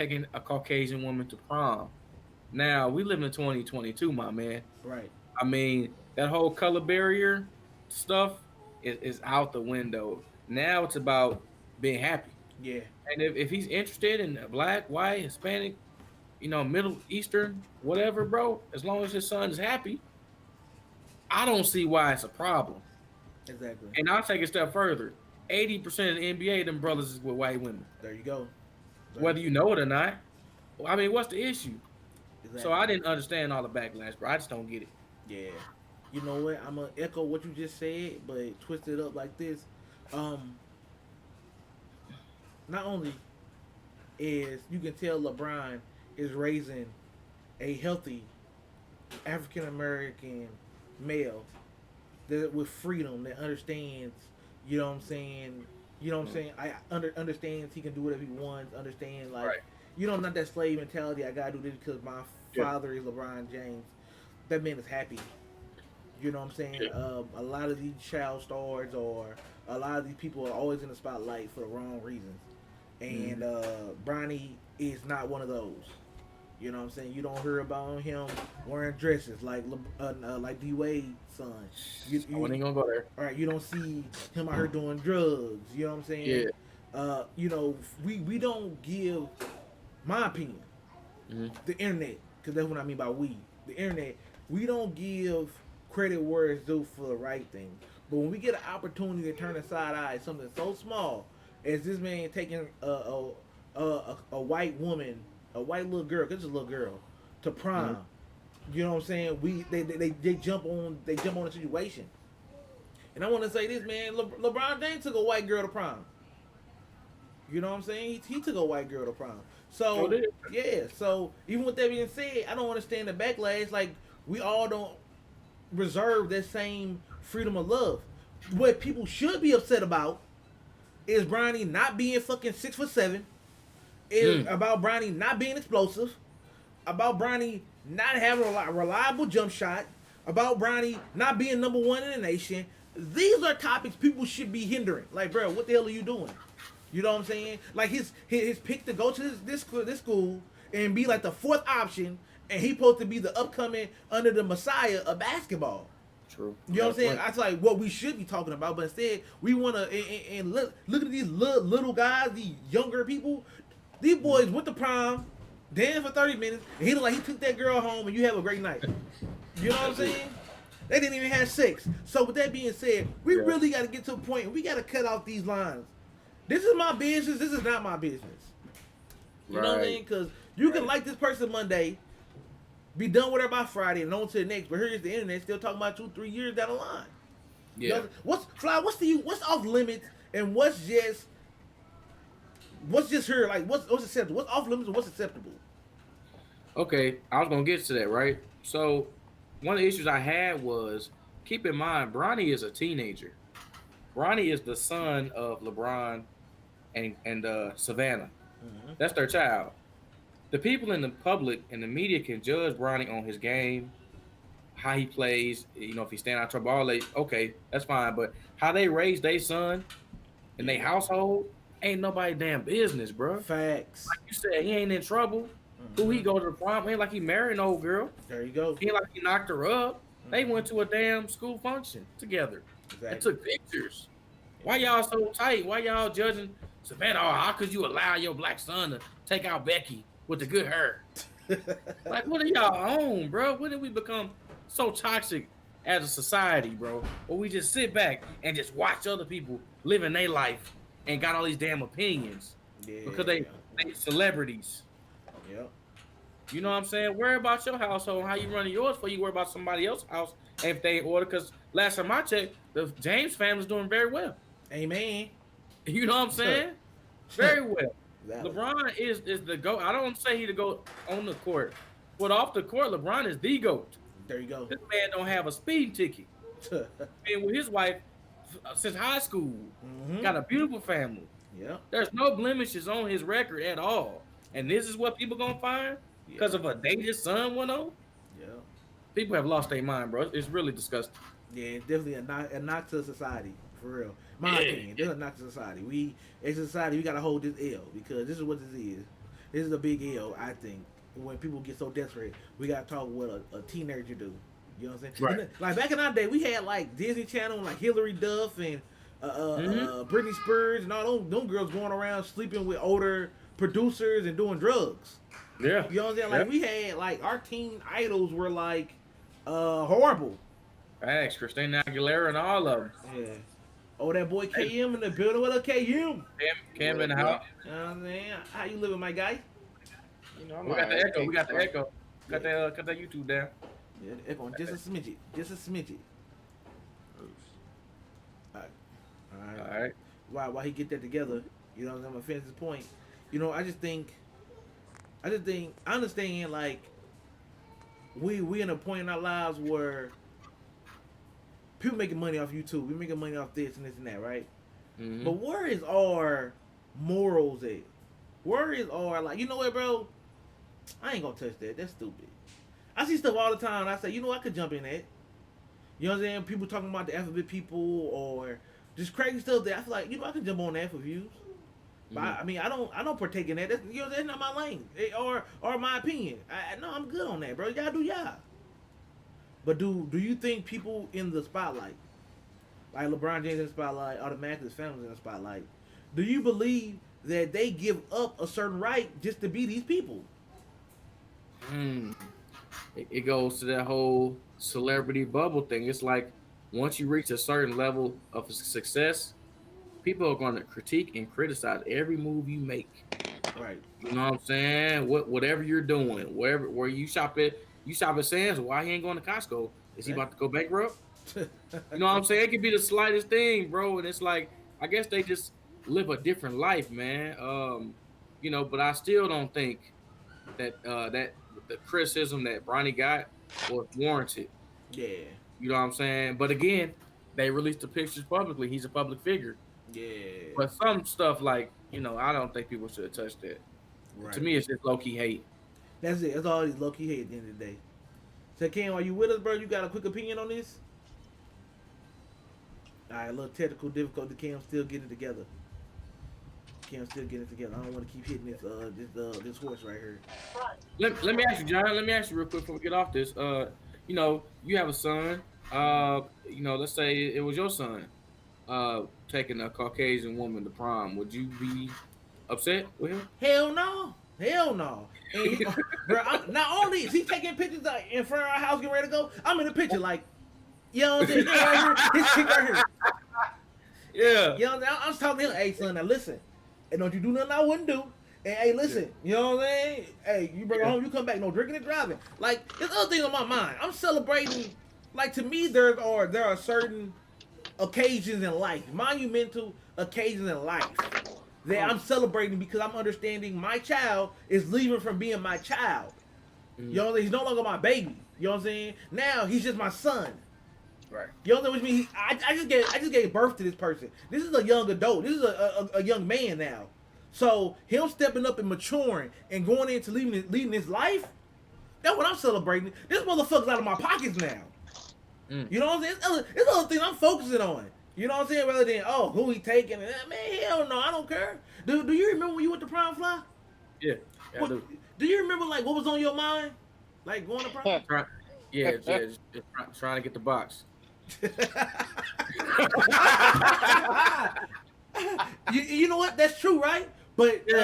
taking a Caucasian woman to prom. Now we live in 2022, my man. Right. I mean, that whole color barrier stuff is out the window. Now it's about being happy. Yeah. And if he's interested in black, white, Hispanic, Middle Eastern, whatever, bro, as long as his son is happy, I don't see why it's a problem. Exactly. And I'll take it a step further. 80% of the NBA, them brothers is with white women. There you go. There you Whether you go. know it or not. I mean, what's the issue? So Exactly. I didn't understand all the backlash, bro. I just don't get it. Yeah. You know what? I'm gonna echo what you just said, but twist it up like this. Um, Not only is you can tell LeBron is raising a healthy African American male that with freedom that understands, you know what I'm saying, I understands he can do whatever he wants, understand like, Right. not that slave mentality, I gotta do this because my Yeah. father is LeBron James. That man is happy. You know what I'm saying? Yeah. A lot of these child stars or a lot of these people are always in the spotlight for the wrong reasons. And Mm-hmm. Bronny is not one of those. You know what I'm saying? You don't hear about him wearing dresses like D Wade's son. I wasn't even gonna go there. All right, you don't see him out here doing drugs. You know what I'm saying? Yeah. We don't give my opinion. Mm-hmm. The internet, because that's what I mean by we. The internet, we don't give credit where it's due for the right thing. But when we get an opportunity to turn a side eye at something so small as this man taking a white woman, a white little girl, cause it's a little girl, to Mm-hmm. prom. You know what I'm saying? They jump on the situation. And I want to say this, man. LeBron James took a white girl to prom. You know what I'm saying? He took a white girl to prom. Sure So did. yeah. So even with that being said, I don't understand the backlash. Like we all don't reserve that same freedom of love. What people should be upset about is Bronny not being fucking 6'7". Is Mm. about Bronny not being explosive. About Bronny not having a reliable jump shot. About Bronny not being number one in the nation. These are topics people should be hindering. Like, bro, what the hell are you doing? You know what I'm saying? Like his pick to go to this school and be like the fourth option, and he supposed to be the upcoming under the messiah of basketball. True. You You know got what a I'm saying? point. That's like what we should be talking about, but instead we want to and look at these little guys, these younger people. These boys went to prom, danced for 30 minutes, and he look like he took that girl home, and you have a great night. You know what I'm That's it. saying? They didn't even have sex. So with that being said, we Yeah. really got to get to a point. We got to cut off these lines. This is my business. This is not my business. You know what I Right. mean? Because you can Right. like this person Monday, be done with her by Friday, and on to the next. But here's the internet still talking about 2, 3 years down the line. You Yeah. know, what's off limits and what's just her like what's acceptable? What's off limits and what's acceptable? Okay. I was gonna get to that, right? So one of the issues I had was keep in mind Bronny is a teenager. Bronny is the son of LeBron and Savannah. Mm-hmm. That's their child. The people in the public and the media can judge Bronny on his game, how he plays, if he stand out trouble, all they okay, that's fine. But how they raise their son in their Yeah. household ain't nobody damn business, bro. Facts. Like you said, he ain't in trouble. Who he Mm-hmm. go to the prom? Ain't like he married an old girl. There you go. Ain't like he knocked her up. They went Mm-hmm. to a damn school function together and Exactly. took pictures. Why Yeah. y'all so tight? Why y'all judging Savannah? Oh, how could you allow your black son to take out Becky with the good hair? Like, what are y'all on, bro? When did we become so toxic as a society, bro? Where we just sit back and just watch other people living their life and got all these damn opinions because Yeah. they celebrities. Yep. You know what I'm saying? Worry about your household, how you running yours, before you worry about somebody else's house and if they in order. Because last time I checked, the James family's doing very well. Amen. You know what I'm saying? Very well. Valid. LeBron is the GOAT. I don't say he the GOAT on the court, but off the court, LeBron is the GOAT. There you go. This man don't have a speeding ticket. Been with his wife since high school. Mm-hmm. Got a beautiful family. Yep. There's no blemishes on his record at all. And this is what people gonna find because Yep. of a date his son went on. Yep. People have lost their mind, bro. It's really disgusting. Yeah, it's definitely a knock to society for real. My Yeah, opinion, this is a knock to society. We as a society we gotta hold this L because this is what this is. This is a big ill, I think. When people get so desperate, we gotta talk what a teenager do. You know what I'm saying? Right. And like back in our day, we had like Disney Channel, like Hillary Duff and Britney Spears and all them girls going around sleeping with older producers and doing drugs. Yeah. You know what I'm saying? Like we had like our teen idols were like horrible. Thanks, Christina Aguilera and all of them. Yeah. Oh, that boy KM in the building. What up, KM? Cam in the house. You know what I'm saying? How you living, my guy? You know, We got the echo. We got the echo. Cut that YouTube down. Yeah, the echo just a smidget. Just a smidget. All right. Why he get that together? You know, I'm gonna finish this point. You know, I understand like we in a point in our lives where people making money off YouTube. We making money off this and this and that, right? Mm-hmm. But where is our morals at? Where is our like? You know what, bro? I ain't gonna touch that. That's stupid. I see stuff all the time. And I say, you know, I could jump in that. You know what I'm saying? People talking about the alphabet people or just crazy stuff that I feel like, you know, I can jump on that for views. But I mean, I don't partake in that. That's, you know, that's not my lane or my opinion. No, I'm good on that, bro. Y'all do y'all. But do you think people in the spotlight, like LeBron James in the spotlight, automatically his family's in the spotlight, do you believe that they give up a certain right just to be these people? It goes to that whole celebrity bubble thing. It's like once you reach a certain level of success, people are going to critique and criticize every move you make. Right. You know what I'm saying? Whatever you're doing, where you shop at Sam's. Why he ain't going to Costco? Is he about to go bankrupt? You know what I'm saying? It could be the slightest thing, bro. And it's like, I guess they just live a different life, man. You know, but I still don't think that that the criticism that Bronny got was warranted. Yeah. You know what I'm saying? But again, they released the pictures publicly. He's a public figure. Yeah. But some stuff like, you know, I don't think people should have touched that. Right. To me, it's just low-key hate. That's it. That's all these low-key hate at the end of the day. So, Ken, are you with us, bro? You got a quick opinion on this? All right, a little technical difficulty. Cam's still getting it together. I don't want to keep hitting this horse right here. Let me ask you, John. Let me ask you real quick before we get off this. You know, you have a son. You know, let's say it was your son taking a Caucasian woman to prom. Would you be upset with him? Hell no. And, bro, not only is he taking pictures in front of our house getting ready to go, I'm in the picture like, you know what I'm saying? Right here, his chick right here. Yeah. You know what I'm saying? I'm talking to him, hey, son, now listen. And don't you do nothing I wouldn't do. And hey, listen, you know what I'm saying? Hey, you bring her home, you come back, no drinking and driving. Like, there's other things on my mind. I'm celebrating, like, to me, there are certain occasions in life, monumental occasions in life, that I'm celebrating because I'm understanding my child is leaving from being my child. You know what I'm saying? He's no longer my baby. You know what I'm saying? Now, he's just my son. Right. You know what I mean? I just gave birth to this person. This is a young adult. This is a young man now. So him stepping up and maturing and going into leading his life, that's what I'm celebrating. This motherfucker's out of my pockets now. You know what I'm saying? It's other things I'm focusing on. You know what I'm saying? Rather than who he taking? Man, hell no, I don't care. Do you remember when you went to prom, Fly? Yeah. I do. Do you remember like what was on your mind, like going to prom? Just trying to get the box. you know what? That's true, right? But you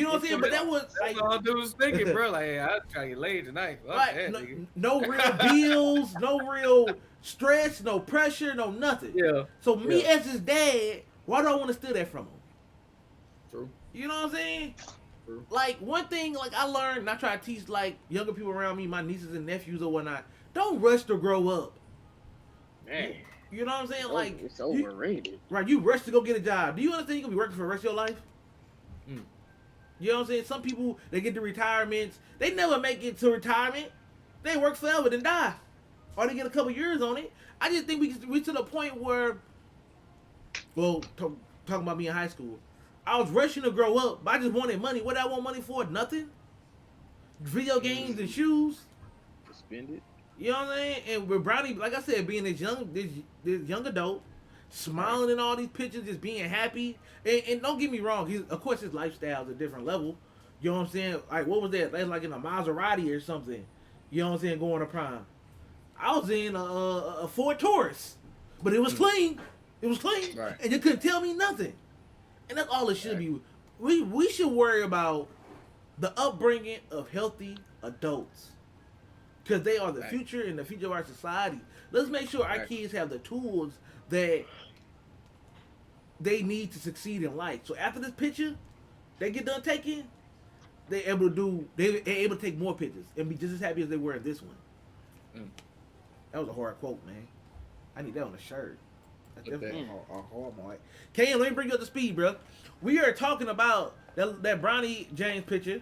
know what I'm saying? But that was like that's all I was thinking, bro. Like, hey, I'm trying to get laid tonight. right, no real bills, no real stress, no pressure, no nothing. Yeah. So me as his dad, why do I want to steal that from him? True. You know what I'm saying? True. Like one thing, like I learned, and I try to teach like younger people around me, my nieces and nephews or whatnot. Don't rush to grow up. Man, You know what I'm saying? Like it's overrated. Right, you rush to go get a job. Do you understand you're gonna be working for the rest of your life? You know what I'm saying? Some people, they get to retirements, they never make it to retirement. They work forever then die, or they get a couple years on it. I just think we to the point where, well, talking about me in high school, I was rushing to grow up, but I just wanted money. What did I want money for? Nothing. Video games and shoes. To spend it. You know what I'm saying? And with Brownie, like I said, being this young adult, smiling in all these pictures, just being happy. And don't get me wrong, of course his lifestyle is a different level. You know what I'm saying? Like, what was that? They like in a Maserati or something. You know what I'm saying? Going to prom. I was in a Ford Taurus, but it was clean. It was clean, Right. and you couldn't tell me nothing. And that's all it should be. We should worry about the upbringing of healthy adults, because they are the future and the future of our society. Let's make sure our kids have the tools that they need to succeed in life. So after this picture, they get done taking, they're able to take more pictures and be just as happy as they were in this one. That was a hard quote, man. I need that on a shirt. That's definitely a hard one. KM, let me bring you up to speed, bro. We are talking about that Bronny James picture.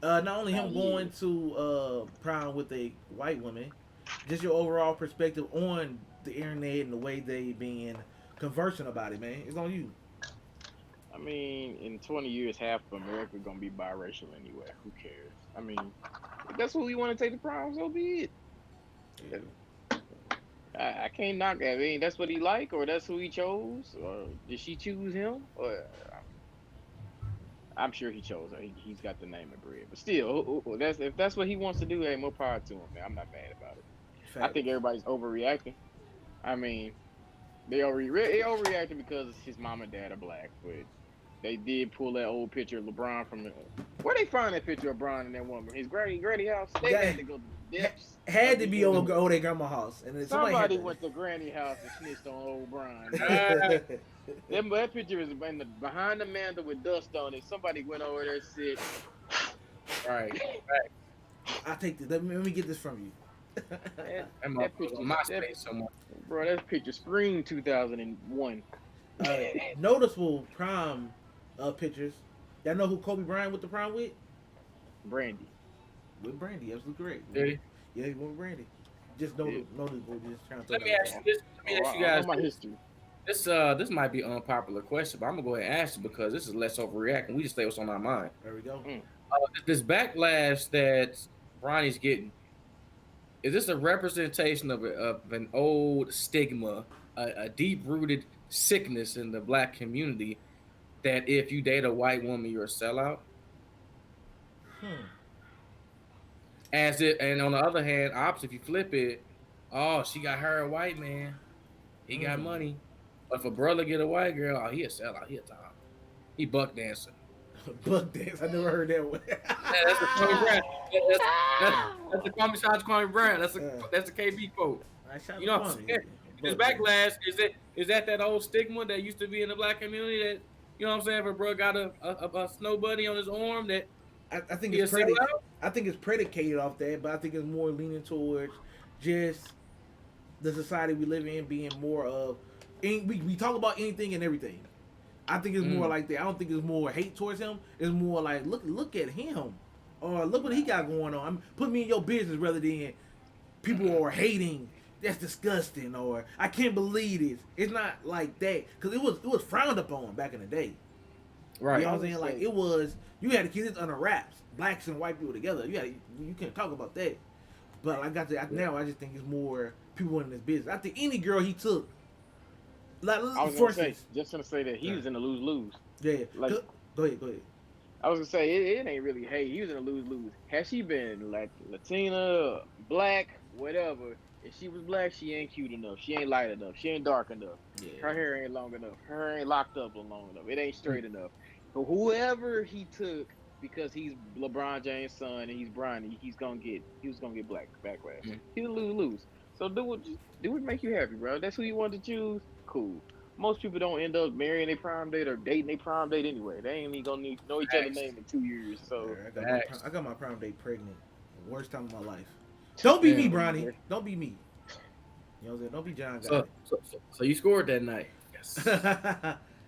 Not only him going to prom with a white woman, just your overall perspective on the internet and the way they been conversing about it, man. It's on you. I mean, in 20 years, half of America gonna be biracial anyway. Who cares? I mean, if that's what we want to take to prom, so be it. Yeah. I can't knock that. I mean, that's what he like, or that's who he chose, or did she choose him? Or I'm sure he chose her. He's got the name and bread. But still, if that's what he wants to do, hey, more power to him, man. I'm not mad about it. I think everybody's overreacting. I mean, they overreacting because his mom and dad are black, but they did pull that old picture of LeBron from where they find that picture of LeBron and that woman? His granny house. They had to go to the depths. Had to be over their grandma's house, and then somebody went to Granny house and snitched on old Brian. That picture is behind the mantle with dust on it. Somebody went over there and said, Right. I take this. Let me get this from you. that picture, MySpace somewhere. Bro, that picture spring 2001. Noticeable prom pictures. Y'all know who Kobe Bryant went to prom with? Brandy. With Brandy, absolutely correct. Yeah, he went with Brandy. Just noticeable. Just trying to let me ask you this. Let me ask you guys my history. This might be an unpopular question, but I'm gonna go ahead and ask it because this is less overreacting. We just say what's on our mind. There we go. This backlash that Bronny's getting, is this a representation of an old stigma, a deep-rooted sickness in the black community that if you date a white woman, you're a sellout? And on the other hand, opposite, if you flip it, oh, she got her a white man, he got money. But if a brother get a white girl, oh, he a sellout, he a top. He buck dancing. Buck dance, I never heard that one. That's the Kwame Brown. That's the Kwame Brown. That's the KB quote. You know what I'm saying? This backlash is that old stigma that used to be in the black community that, you know what I'm saying, if a bro got a snow bunny on his arm that I think it's predicated off that, but I think it's more leaning towards just the society we live in being more of we talk about anything and everything. I think it's more like that. I don't think it's more hate towards him. It's more like look at him, or look what he got going on. Put me in your business rather than people are hating. That's disgusting, or I can't believe this. It's not like that because it was frowned upon back in the day. Right. You know what I'm saying? Like it was. You had to keep this under wraps. Blacks and white people together. You can't talk about that. But now I just think it's more people in this business. I think any girl he took. Like, I was gonna say that he was in a lose-lose. Yeah. Like, go ahead. I was gonna say it ain't really hate. He was in a lose-lose. Had she been like Latina, black, whatever, if she was black, she ain't cute enough. She ain't light enough. She ain't dark enough. Yeah. Her hair ain't long enough. Her hair ain't locked up long enough. It ain't straight enough. But whoever he took, because he's LeBron James' son and he's Bronny, he was gonna get black backlash. He's a lose-lose. So do what make you happy, bro. That's who you want to choose. Cool. Most people don't end up marrying their prom date or dating their prom date anyway. They ain't even gonna know each other's name in 2 years. So I got my prom date pregnant. The worst time of my life. Don't be me, Bronny. Don't be me. You know what I'm saying? Don't be John. So you scored that night. Yes.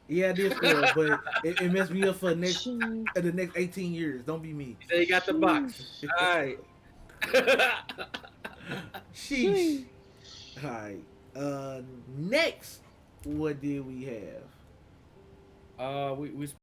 Yeah, I did score, but it messed me up for the next 18 years. Don't be me. You got the box. All right. Sheesh. All right. Next, what did we have? We